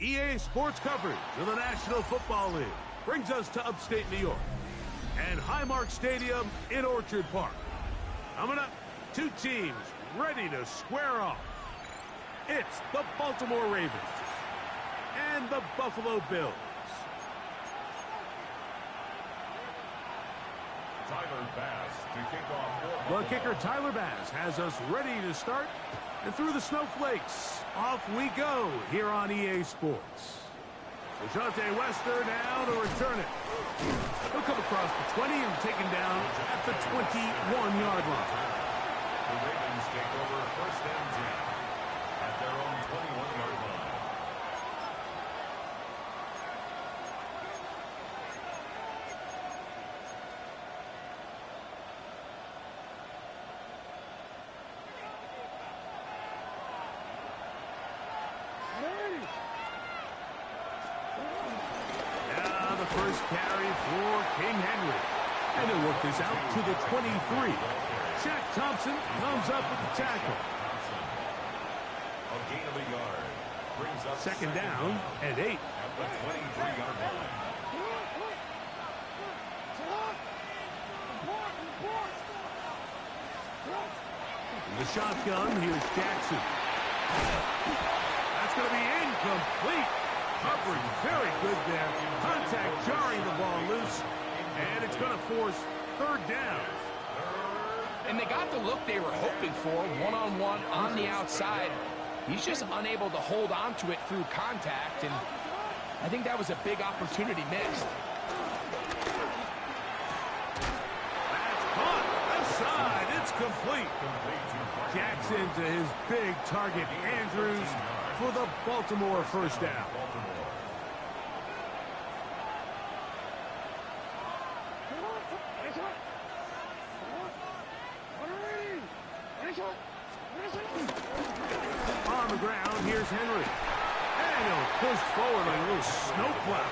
EA Sports coverage of the National Football League brings us to upstate New York and Highmark Stadium in Orchard Park. Coming up, two teams ready to square off. It's the Baltimore Ravens and the Buffalo Bills. Tyler Bass to kick off. The kicker Tyler Bass has us ready to start. And through the snowflakes, off we go here on EA Sports. Dejante Wester now to return it. He'll come across the 20 and taken down at the 21-yard line. The Ravens take over first and 10 at their own 21-yard line. First carry for King Henry. And he'll work this out to the 23. Shaq Thompson comes up with the tackle. A gain of a yard. Brings up second down and 8. At the 23-yard line. In the shotgun, here's Jackson. That's going to be incomplete. Coverage very good there. Contact jarring the ball loose. And it's going to force third down. And they got the look they were hoping for, one-on-one on the outside. He's just unable to hold on to it through contact, and I think that was a big opportunity missed. That's caught. Left side. It's complete. Jackson to his big target, Andrews, for the Baltimore first down. On the ground, here's Henry. And he'll push forward a little snow plow.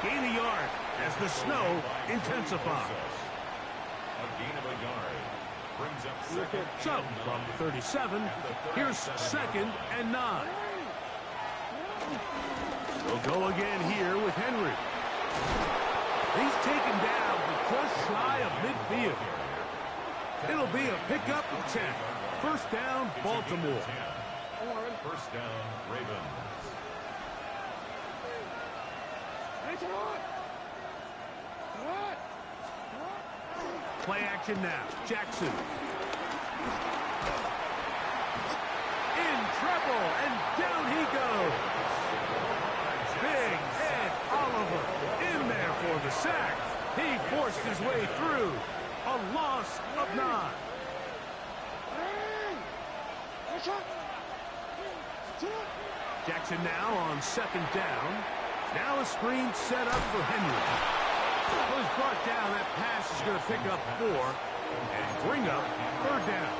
Gain a yard as the snow intensifies. A gain of a yard. Brings up second. So, from the 37, here's second and 9. We'll go again here with Henry. He's taken down but just shy of midfield. It'll be a pickup of 10. First down, Baltimore. First down, Ravens. Play action now. Jackson. In trouble, and down he goes. Big Ed Oliver in there for the sack. He forced his way through. A loss of 9. Jackson now on second down. Now a screen set up for Henry. Was brought down. That pass is going to pick up 4 and bring up third down.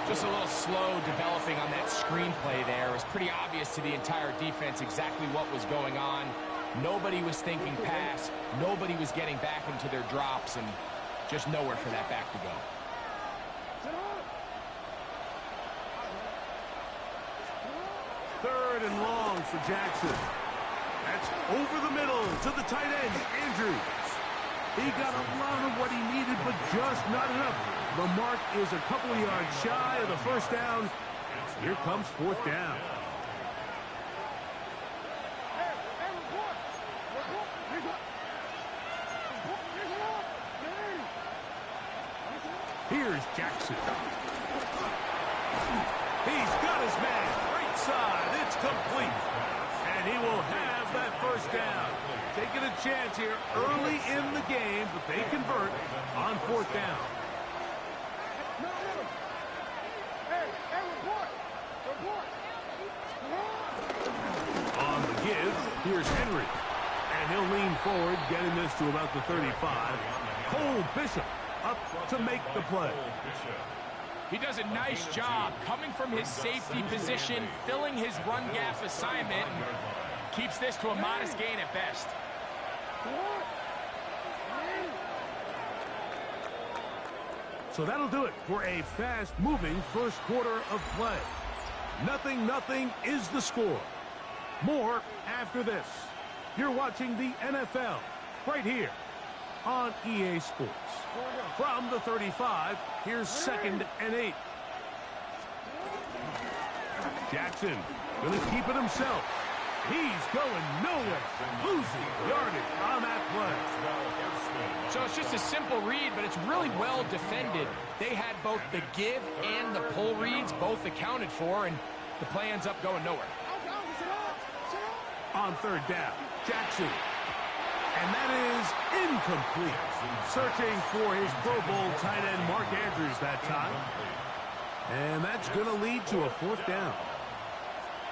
Just a little slow developing on that screenplay there. It was pretty obvious to the entire defense exactly what was going on. Nobody was thinking pass. Nobody was getting back into their drops, and just nowhere for that back to go. Third and long for Jackson. That's over the middle to the tight end, Andrews. He got a lot of what he needed, but just not enough. The mark is a couple of yards shy of the first down. Here comes fourth down. Here's Jackson. He's got his man. Right side. It's complete. And he will have that first down. Taking a chance here early in the game, but they convert on fourth down. On the give, here's Henry. And he'll lean forward, getting this to about the 35. Cole Bishop up to make the play. He does a nice job coming from his safety position, filling his run gap assignment, and keeps this to a modest gain at best. So that'll do it for a fast-moving first quarter of play. 0-0 is the score. More after this. You're watching the NFL right here on EA Sports. From the 35, here's 2nd and 8. Jackson going to keep it himself. He's going nowhere. Losing yardage on that play. So it's just a simple read, but it's really well defended. They had both the give and the pull reads both accounted for, and the play ends up going nowhere. On 3rd down, Jackson. And that is incomplete. Searching for his Pro Bowl tight end Mark Andrews that time. And that's going to lead to a 4th down.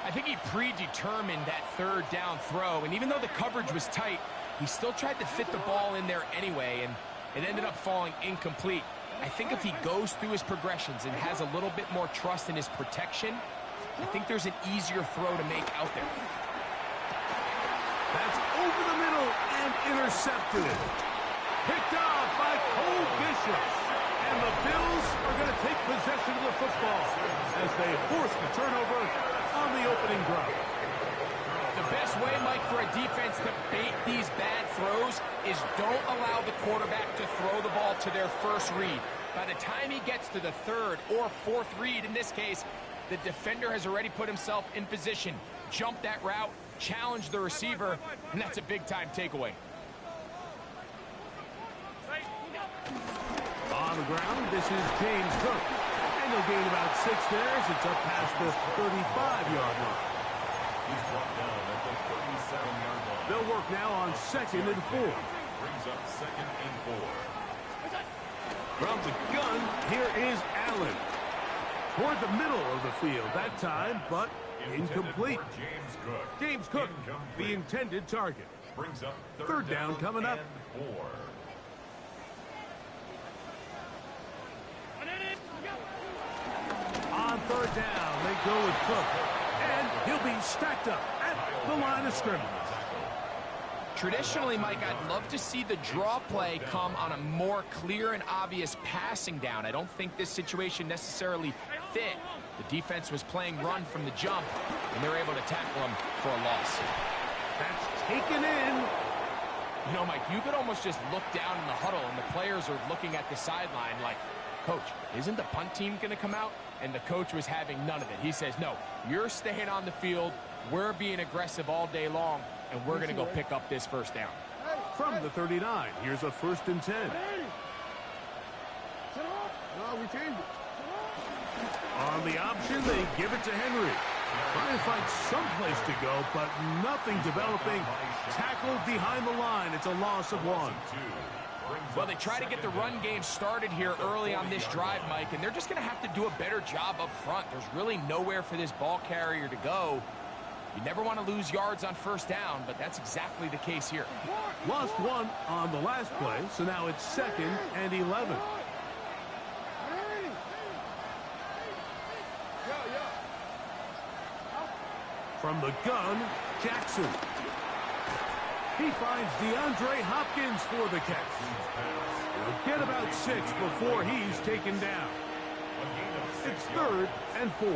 I think he predetermined that 3rd down throw, and even though the coverage was tight, he still tried to fit the ball in there anyway, and it ended up falling incomplete. I think if he goes through his progressions and has a little bit more trust in his protection, I think there's an easier throw to make out there. That's over the middle and intercepted. Picked off by Cole Bishop. And the Bills are going to take possession of the football as they force the turnover on the opening drive. The best way, Mike, for a defense to bait these bad throws is don't allow the quarterback to throw the ball to their first read. By the time he gets to the 3rd or 4th read, in this case, the defender has already put himself in position, jumped that route, challenged the receiver, and that's a big-time takeaway. On the ground, this is James Cook. And he'll gain about 6 there as it's up past the 35-yard line. He's brought down at the 37-yard line. They'll work now on 2nd and 4. Brings up 2nd and 4. From the gun, here is Allen. Toward the middle of the field that time, but incomplete. James Cook, the intended target. Brings up 3rd down coming up. 4. On 3rd down, they go with Cook. And he'll be stacked up at the line of scrimmage. Traditionally, Mike, I'd love to see the draw play come on a more clear and obvious passing down. I don't think this situation necessarily fit. The defense was playing run from the jump, and they were able to tackle him for a loss. That's taken in. You know, Mike, you could almost just look down in the huddle, and the players are looking at the sideline like, Coach, isn't the punt team going to come out? And the coach was having none of it. He says, no, you're staying on the field. We're being aggressive all day long, and we're going to go pick up this 1st down. From the 39, here's a 1st and 10. On the option, they give it to Henry. Trying to find some place to go, but nothing developing. Tackled behind the line. It's a loss of 1. Well, they try to get the run game started here early on this drive, Mike, and they're just going to have to do a better job up front. There's really nowhere for this ball carrier to go. You never want to lose yards on 1st down, but that's exactly the case here. Lost 1 on the last play, so now it's 2nd and 11. From the gun, Jackson. He finds DeAndre Hopkins for the catch. He'll get about 6 before he's taken down. It's 3rd and 4.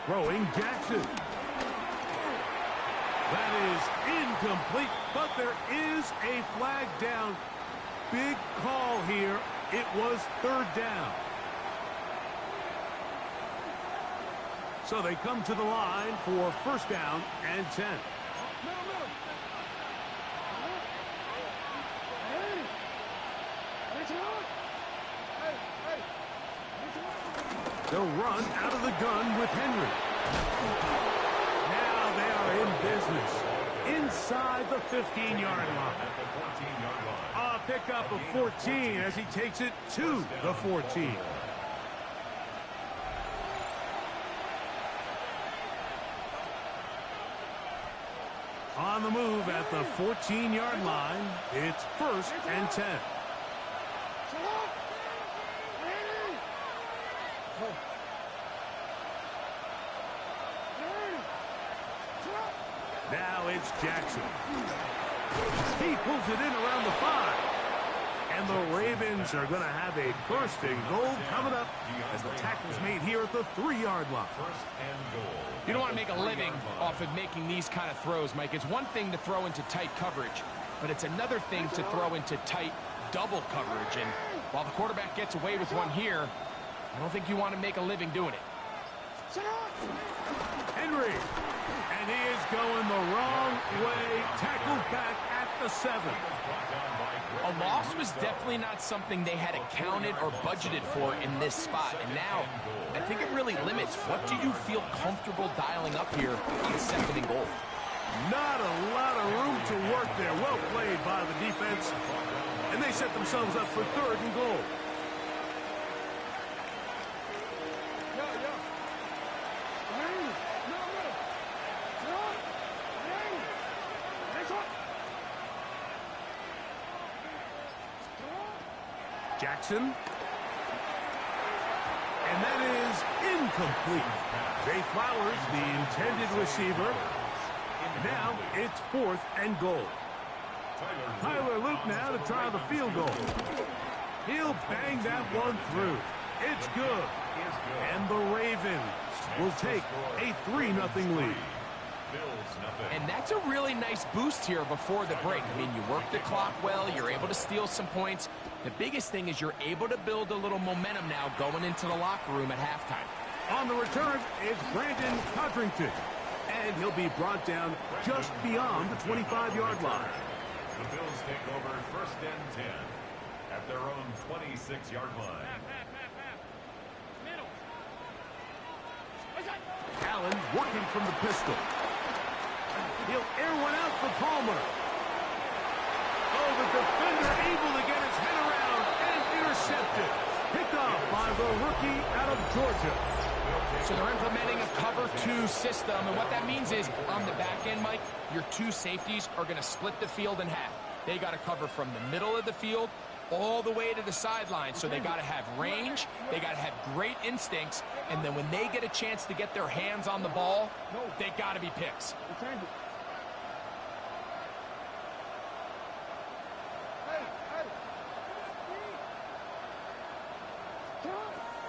Throwing Jackson. That is incomplete, but there is a flag down. Big call here. It was 3rd down. So they come to the line for 1st down and 10. They'll run out of the gun with Henry. Now they are in business. Inside the 15-yard line. A pickup of 14 as he takes it to the 14. On the move at the 14-yard line, it's 1st and 10. Now it's Jackson. He pulls it in around the 5. And the Ravens are going to have a first and goal coming up as the tackle's made here at the 3-yard line. First and goal. You don't want to make a living off of making these kind of throws, Mike. It's one thing to throw into tight coverage, but it's another thing to throw into tight double coverage. And while the quarterback gets away with one here, I don't think you want to make a living doing it. Henry, and he is going the wrong way, tackled back at the 7. A loss was definitely not something they had accounted or budgeted for in this spot. And now, I think it really limits what do you feel comfortable dialing up here on 2nd and goal. Not a lot of room to work there. Well played by the defense. And they set themselves up for 3rd and goal. Jackson. And that is incomplete. Zay Flowers, the intended receiver. And now it's 4th and goal. Tyler Luke now to try the field goal. He'll bang that one through. It's good. And the Ravens will take a 3-0 lead. And that's a really nice boost here before the break. I mean, you work the clock well. You're able to steal some points. The biggest thing is you're able to build a little momentum now going into the locker room at halftime. On the return is Brandon Codrington. And he'll be brought down just beyond the 25-yard line. The Bills take over 1st and 10 at their own 26-yard line. Allen working from the pistol. He'll air one out for Palmer. Oh, the defender able to get his head around and intercepted. Picked off by the rookie out of Georgia. So they're implementing a cover 2 system, and what that means is on the back end, Mike, your 2 safeties are going to split the field in half. They got to cover from the middle of the field all the way to the sideline. So they got to have range, they got to have great instincts, and then when they get a chance to get their hands on the ball, they got to be picks.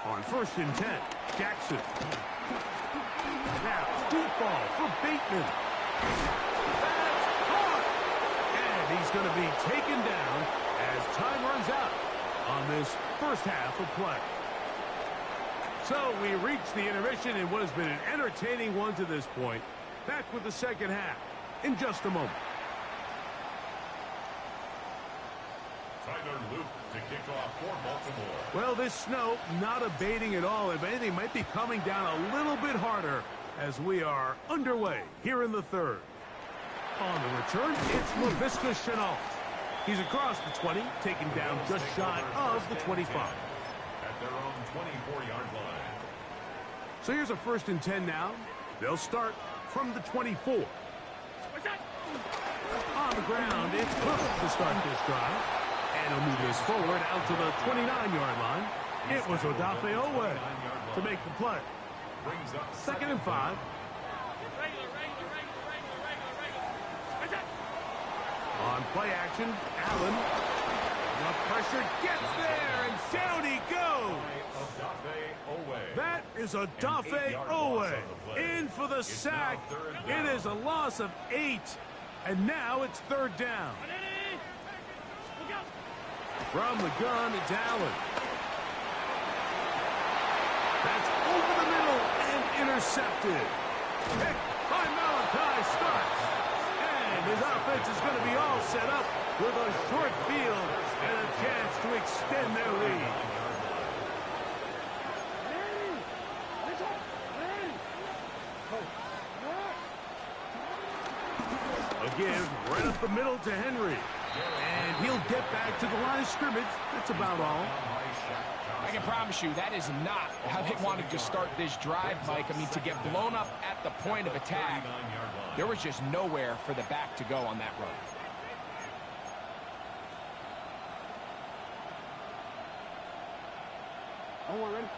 On 1st and 10, Jackson. Now, deep ball for Bateman. That's caught! And he's going to be taken down as time runs out on this first half of play. So we reach the intermission in what has been an entertaining one to this point. Back with the second half in just a moment. Tyler Luke to kick off for Baltimore. Well, this snow not abating at all. If anything, might be coming down a little bit harder as we are underway here in the 3rd. On the return, it's Laviska Shenault. He's across the 20, taken down just shy of the 25. At their own 24-yard line. So here's a 1st and 10 now. They'll start from the 24. On the ground, it's Cook to start this drive. And he'll move this forward out to the 29-yard line. It was Odafe Owe to make the play. 2nd and 5. On play action, Allen. The pressure gets there, and down he goes. That is Odafe Owe in for the sack. It is a loss of 8, and now it's 3rd down. From the gun, it's Allen. That's over the middle and intercepted. Picked by Malachi Starks. And his offense is going to be all set up with a short field and a chance to extend their lead. A give right up the middle to Henry. And he'll get back to the line of scrimmage. That's about all. I can promise you that is not how they wanted to start this drive, Mike. I mean, to get blown up at the point of attack, there was just nowhere for the back to go on that run.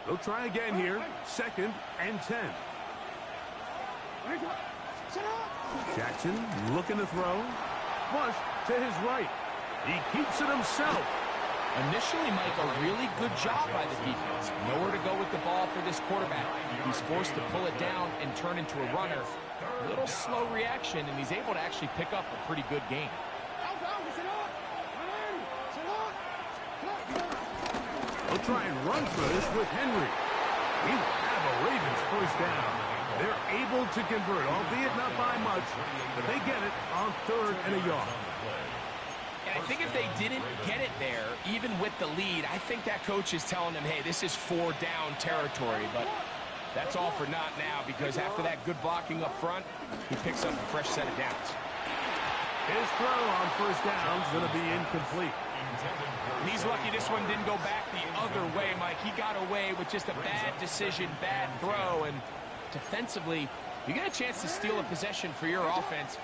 They'll try again here. 2nd and 10. Jackson looking to throw. Flush to his right. He keeps it himself. Initially, Mike, a really good job by the defense. Nowhere to go with the ball for this quarterback. He's forced to pull it down and turn into a runner. A little slow reaction, and he's able to actually pick up a pretty good game. They'll try and run for this with Henry. He will have a Ravens first down. They're able to convert, albeit not by much, but they get it on 3rd and a yard. I think if they didn't get it there, even with the lead, I think that coach is telling them, hey, this is 4-down territory. But that's all for naught now, because after that good blocking up front, he picks up a fresh set of downs. His throw on first down is going to be incomplete. And he's lucky this one didn't go back the other way, Mike. He got away with just a bad decision, bad throw. And defensively, you get a chance to steal a possession for your offense.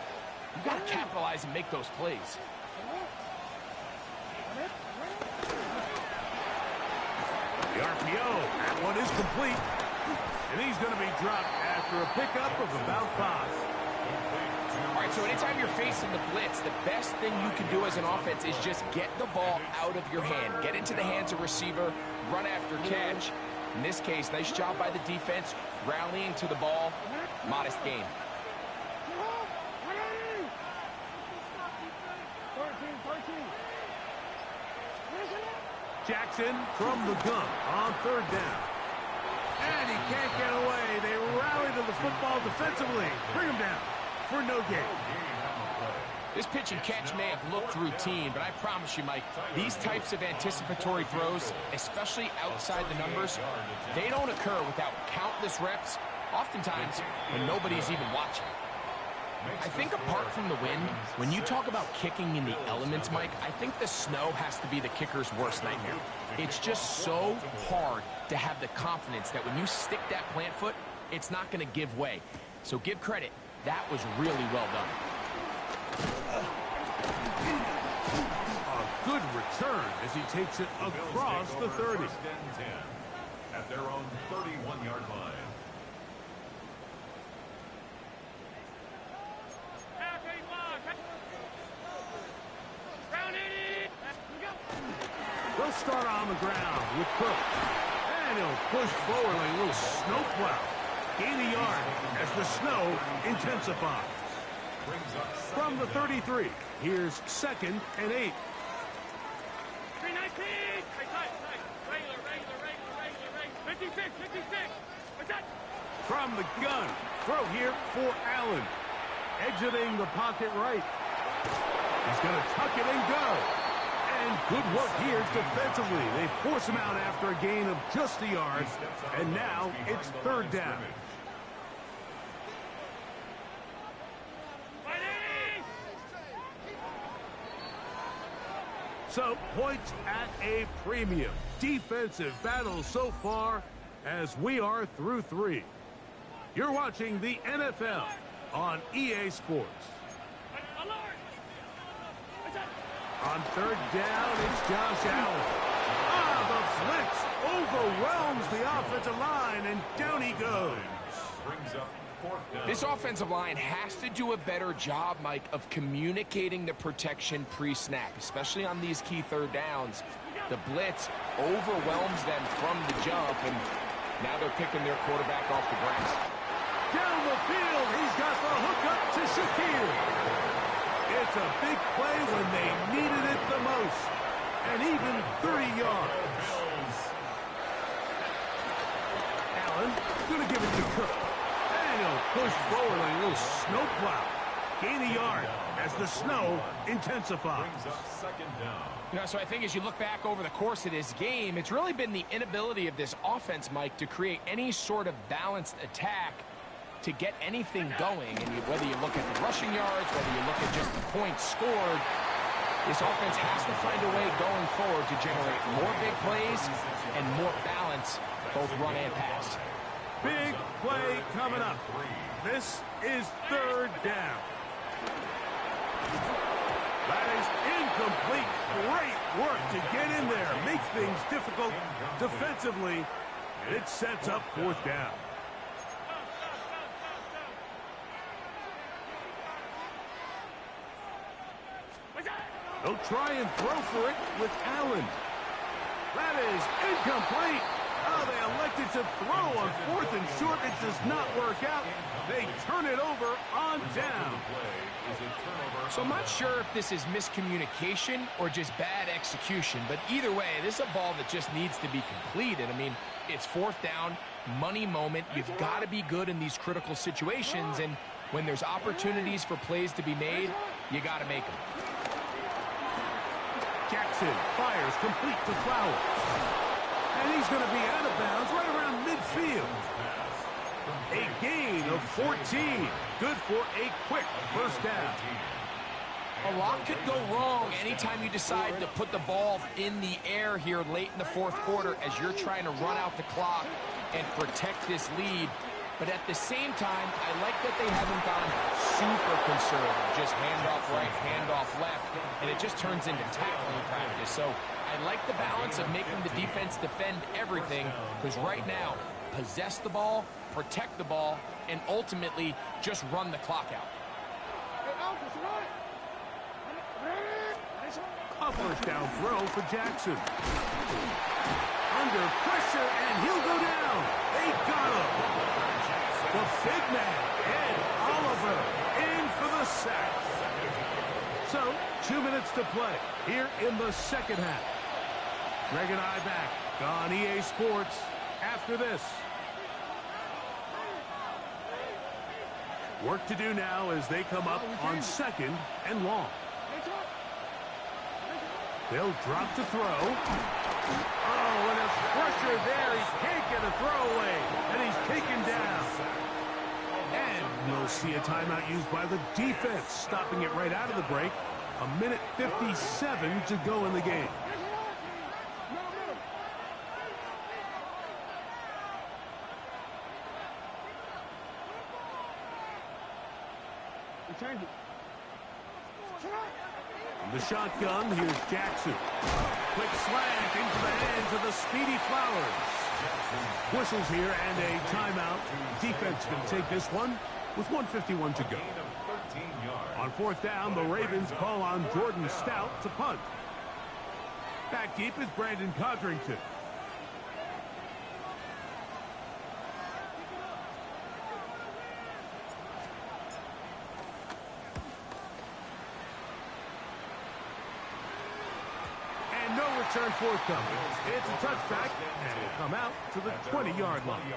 You've got to capitalize and make those plays. The RPO, that one is complete. And he's going to be dropped after a pickup of about 5. All right, so anytime you're facing the blitz, the best thing you can do as an offense is just get the ball out of your hand. Get into the hands of receiver, run after catch. In this case, nice job by the defense, rallying to the ball. Modest gain. Jackson from the gun on 3rd down. And he can't get away. They rally to the football defensively. Bring him down for no gain. This pitch and catch may have looked routine, but I promise you, Mike, these types of anticipatory throws, especially outside the numbers, they don't occur without countless reps, oftentimes when nobody's even watching. I think apart from the wind, when you talk about kicking in the elements, Mike, I think the snow has to be the kicker's worst nightmare. It's just so hard to have the confidence that when you stick that plant foot, it's not going to give way. So give credit. That was really well done. A good return as he takes it across the 30. At their own 31-yard line. They'll start on the ground with Cook. And he'll push forward like a little snowplow. Gain a yard as the snow intensifies. From the 33, here's 2nd and 8. From the gun, throw here for Allen. Exiting the pocket right. He's going to tuck it and go. And good work here defensively. They force him out after a gain of just a yard. And now it's 3rd down. So, points at a premium. Defensive battle so far as we are through 3. You're watching the NFL on EA Sports. On 3rd down, it's Josh Allen. The blitz overwhelms the offensive line, and down he goes. This offensive line has to do a better job, Mike, of communicating the protection pre-snap, especially on these key 3rd downs. The blitz overwhelms them from the jump, and now they're picking their quarterback off the grass. Down the field, he's got the hookup to Shakir. It's a big play when they needed it the most. And even 30 yards. Allen going to give it to Cook. And he'll push forward like a little snowplow. Gain a yard as the snow intensifies. You know, so I think as you look back over the course of this game, it's really been the inability of this offense, Mike, to create any sort of balanced attack to get anything going. And whether you look at the rushing yards, whether you look at just the points scored, this offense has to find a way going forward to generate more big plays and more balance, both run and pass. Big play coming up. This is 3rd down. That is incomplete. Great work to get in there. Makes things difficult defensively. And it sets up 4th down. They'll try and throw for it with Allen. That is incomplete. Oh, they elected to throw on 4th and short. It does not work out. They turn it over on down. So I'm not sure if this is miscommunication or just bad execution, but either way, this is a ball that just needs to be completed. I mean, it's 4th down, money moment. You've got to be good in these critical situations, and when there's opportunities for plays to be made, you got to make them. Jackson fires complete to Flowers. And he's going to be out of bounds right around midfield. A gain of 14. Good for a quick first down. A lot could go wrong anytime you decide to put the ball in the air here late in the 4th quarter as you're trying to run out the clock and protect this lead. But at the same time, I like that they haven't gone super conservative. Just handoff right, handoff left, and it just turns into tackling practice. So I like the balance of making the defense defend everything, because right now, possess the ball, protect the ball, and ultimately just run the clock out. A first down throw for Jackson. Under pressure, and he'll go down. They got him. The big man, Ed Oliver, in for the sack. So, 2 minutes to play here in the second half. Greg and I back on EA Sports after this. Work to do now as they come up on 2nd and long. They'll drop to throw. Oh, and a pressure there. He can't get a throw away, and he's taken down. And we'll see a timeout used by the defense, stopping it right out of the break. 1:57 to go in the game. From the shotgun, here's Jackson. Quick slant into the hands of the speedy Flowers. Whistles here and a timeout. Defense can take this one with 1:51 to go. On 4th down, the Ravens call on Jordan Stout to punt. Back deep is Brandon Codrington. No return forthcoming. It's a touchback, and will come out to the 20-yard line.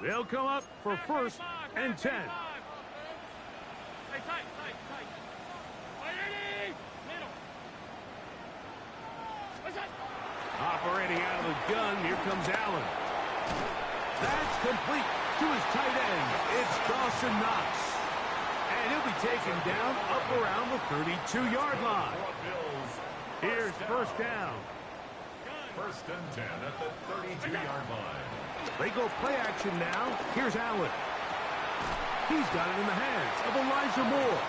They'll come up for 1st and 10. Operating out of the gun, here comes Allen. That's complete to his tight end. It's Dawson Knox. And he'll be taken down up around the 32-yard line. Here's 1st down. 1st and 10 at the 32-yard line. They go play action now. Here's Allen. He's got it in the hands of Elijah Moore.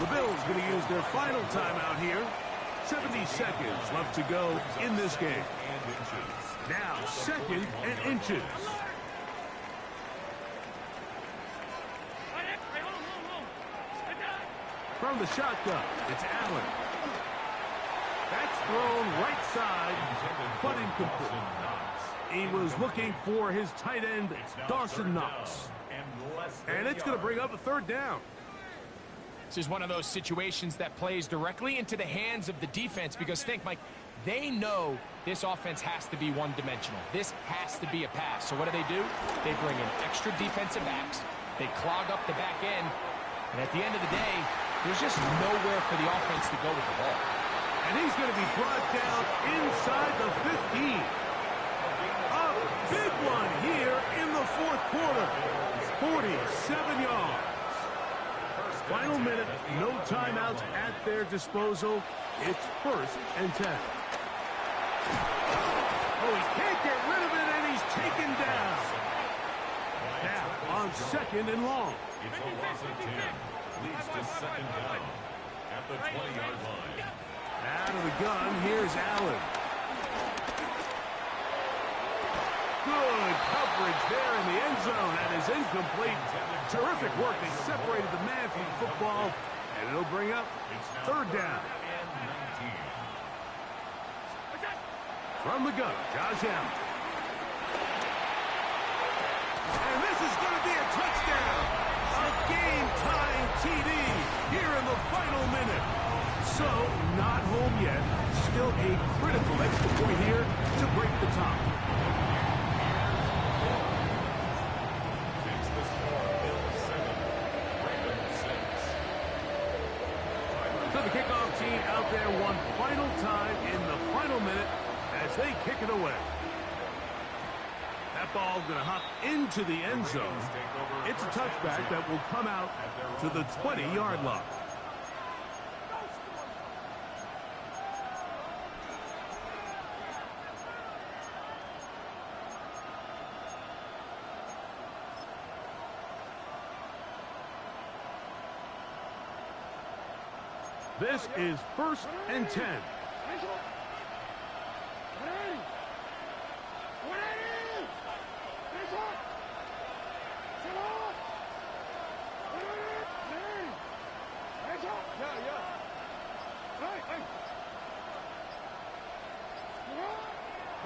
The Bills going to use their final timeout here. 70 seconds left to go in this game. Now 2nd and inches. From the shotgun, it's Allen. That's thrown right side, but incomplete. He was looking for his tight end, Dawson Knox. And it's going to bring up a 3rd down. This is one of those situations that plays directly into the hands of the defense, because think, Mike, they know this offense has to be one-dimensional. This has to be a pass. So what do? They bring in extra defensive backs. They clog up the back end. And at the end of the day, there's just nowhere for the offense to go with the ball. And he's going to be brought down inside the 15. A big one here in the 4th quarter. 47 yards. Final minute, no timeouts at their disposal. It's 1st and 10. Oh, he can't get rid of it, and he's taken down. Now on 2nd and long. It's a loss of 10. Leads to 2nd down at the 20-yard line. Out of the gun, here's Allen. Good coverage there in the end zone. That is incomplete. Terrific work. They separated the man from the football, and it'll bring up third down. From the gun, Josh Allen. And this is going to be a touchdown. A game-tying TD here in the final minute. So, not home yet. Still a critical extra point here to break the top. So the kickoff team out there one final time in the final minute as they kick it away. That ball's going to hop into the end zone. It's a touchback that will come out to the 20-yard line. This is 1st and 10.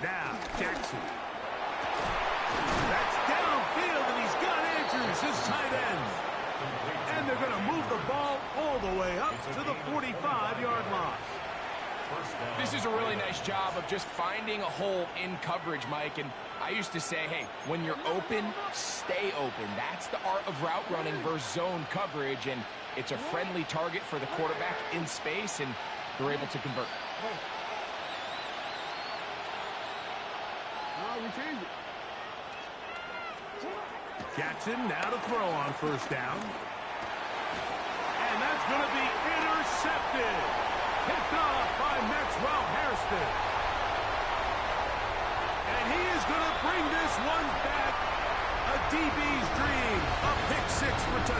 Now, Jackson. That's downfield, and he's got Andrews, his tight end. And they're going to move the ball all the way up to the 45-yard line. This is a really nice job of just finding a hole in coverage, Mike. And I used to say, hey, when you're open, stay open. That's the art of route running versus zone coverage. And it's a friendly target for the quarterback in space, and they're able to convert. Jackson now to throw on 1st down. And that's going to be intercepted. Picked off by Maxwell Hairston. And he is going to bring this one back. A DB's dream. A pick 6 return.